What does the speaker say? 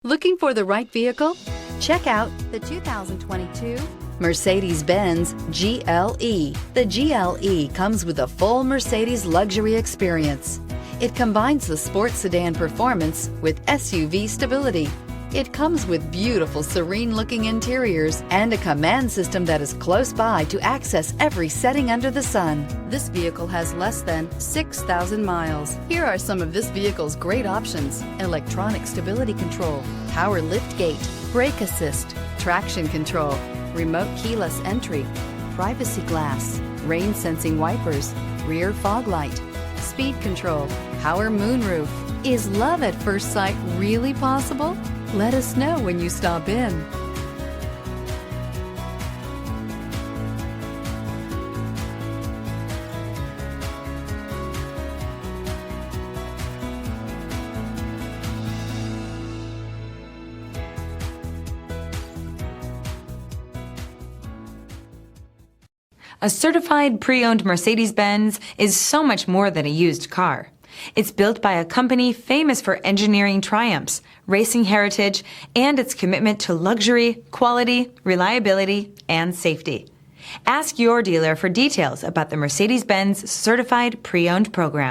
Looking for the right vehicle? Check out the 2022 Mercedes-Benz GLE. The GLE comes with a full Mercedes luxury experience. It combines the sports sedan performance with SUV stability. It comes with beautiful, serene-looking interiors and a command system that is close by to access every setting under the sun. This vehicle has less than 6,000 miles. Here are some of this vehicle's great options: electronic stability control, power liftgate, brake assist, traction control, remote keyless entry, privacy glass, rain sensing wipers, rear fog light, speed control, power moonroof. Is love at first sight really possible? Let us know when you stop in. A certified pre-owned Mercedes-Benz is so much more than a used car. It's built by a company famous for engineering triumphs, racing heritage, and its commitment to luxury, quality, reliability, and safety. Ask your dealer for details about the Mercedes-Benz Certified Pre-Owned program.